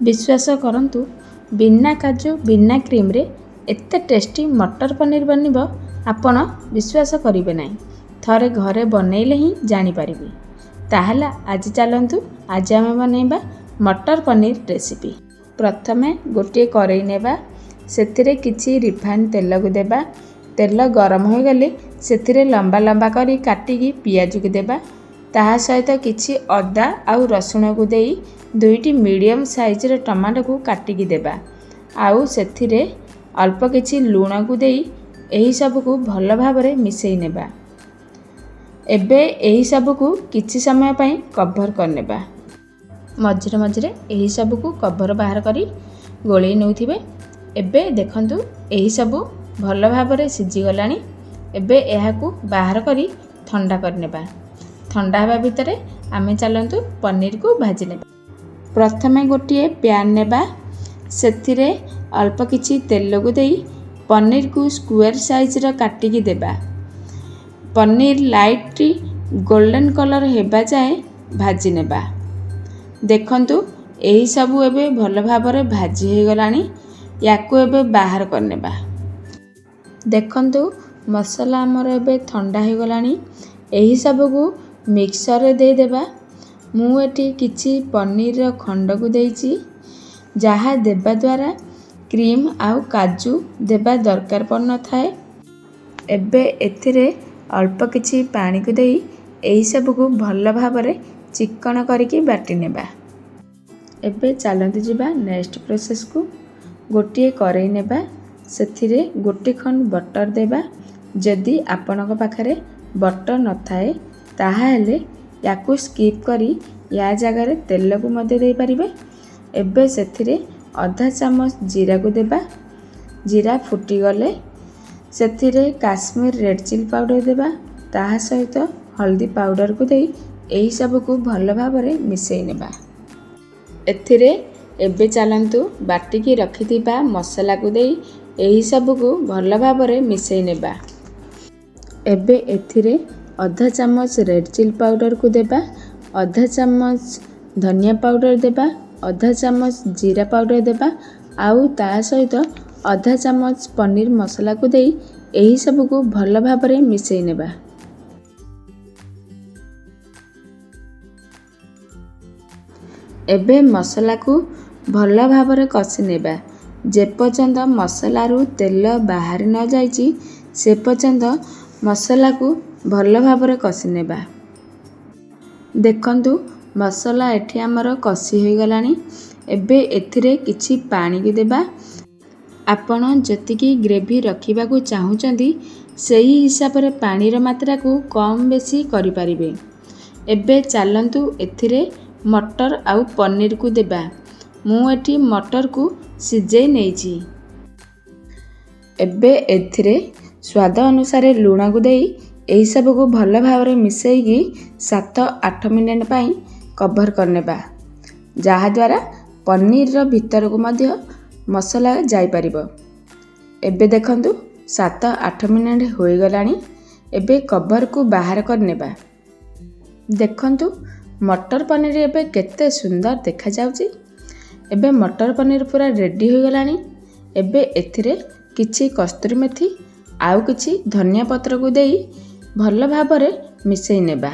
विश्वास करंतु बिना काजू बिना क्रीम रे एते टेस्टी मटर पनीर बनिब आपण विश्वास करिवे नहीं। थरे घरे बनैले ही जानी पारिबे। ताहला आज चलंतु आज आमे बनैबा मटर पनीर रेसिपी। प्रथमे गोटे करेई नेबा, सेथिरे किछि रिफाइंड तेल को देबा। तेल गरम हो गले सेथिरे लंबा लंबा करी काटिकी पियाज को देबा। ताहा सहित किछि अदा आउ रसुण को देई दुईटी मीडियम साइज रे टमाटो को काटिकी देबा। आउ सेथिरे अल्प किछि लूण को देई एही सब को भल भाबरे मिसई नेबा। एबे एही सब को किछि समय पई कवर करनेबा। मझिरे मझिरे एही सब को कवर बाहर करी गोळेई नउथिबे। एबे देखंतु एही सब भल भाबरे सिझी गलानी। एबे एहा को बाहर करी ठंडा करनेबा। ठंडा हवा भितरे आमे चलंतु पनीर को भाजी नेबा। प्रथमे गोटे पैन नेबा, सेथिरे अल्प किछि तेल को देई पनीर को स्क्वायर साइज रा काटिकी देबा। पनीर लाइट गोल्डन कलर हेबा जाए भाजी नेबा। देखंतु एही सब एबे भल भाबरे भाजी हे गलानी। याकू एबे बाहर करनेबा। देखंतु मसाला हमर एबे ठंडा हे गलानी। एही सब को मिक्सर रे दे देबा। मु एटी किछि पनीर रो खंड को देइछि, जहा देबा द्वारा क्रीम आउ काजू देबा दरकार पड़ न थाए। एबे एथिरे अल्प किछि पानी को देई एही सब को भल भाबरे चिकन करिकि बाटी नेबा। एबे चलंतु जिबा नेक्स्ट प्रोसेस को। गोटे करेई नेबा, सेथिरे गोटे खंड बटर देबा। जदि आपनक पाखरे बटर न थाए ताहा हेले याकू स्किप करी या जगह रे तेल को मध्य दे पारिबे। एबे सेथिरे आधा चम्मच जीरा को देबा। जीरा फुटी गले सेथिरे काश्मीर रेड चिली पाउडर देबा। ताहा सहित हल्दी पाउडर को देई एही सब को भल भाबरे मिसई नेबा। एथिरे एबे चलंतु बाटिकी रखिथिबा मसाला को देई एही सब को भल भाबरे मिसई नेबा। एबे एथिरे आधा चम्मच रेड चिली पाउडर को देबा, आधा चम्मच धनिया पाउडर देबा, आधा चम्मच जीरा पाउडर देबा। आउ ता सहित आधा चम्मच पनीर मसाला को देई एही सब को भल भाबरे मिसई नेबा। एबे मसाला को भल भाबरे कसी नेबा। जे पर्यंत मसाला रु तेल बाहर न जाइछि से पर्यंत मसाला को भल भाबरे कसी नेबा। देखंतु मसाला एठी हमर कसी होई गलानी। एबे एथिरे किछि पानी के देबा। आपण जतिकी ग्रेवी रखिबा को चाहुचंदी सेही हिसाब रे पानी रो मात्रा को कम बेसी करि परिबे। एबे चलंतु एथिरे मटर आउ पनीर को देबा। मु एठी मटर को सिजेई नेइछि। एबे एथिरे स्वाद अनुसार लूण को देई एही सब को भल भाबरे मिसैकी 7-8 मिनट पई कवर करनेबा, जहा द्वारा पनीर रो भीतर को मध्य मसाला जाई परिबो। एबे देखंतु 7-8 मिनट होई गलानी। एबे कवर को बाहर करनेबा। देखंतु मटर पनीर एबे केते सुंदर देखा जाउची। एबे मटर पनीर पूरा रेडी हो गलानी। एबे एथिरे किछि कस्तूरी मेथी आउ किछि धनिया पत्र को देई भल भाबरे मिसई नेबा।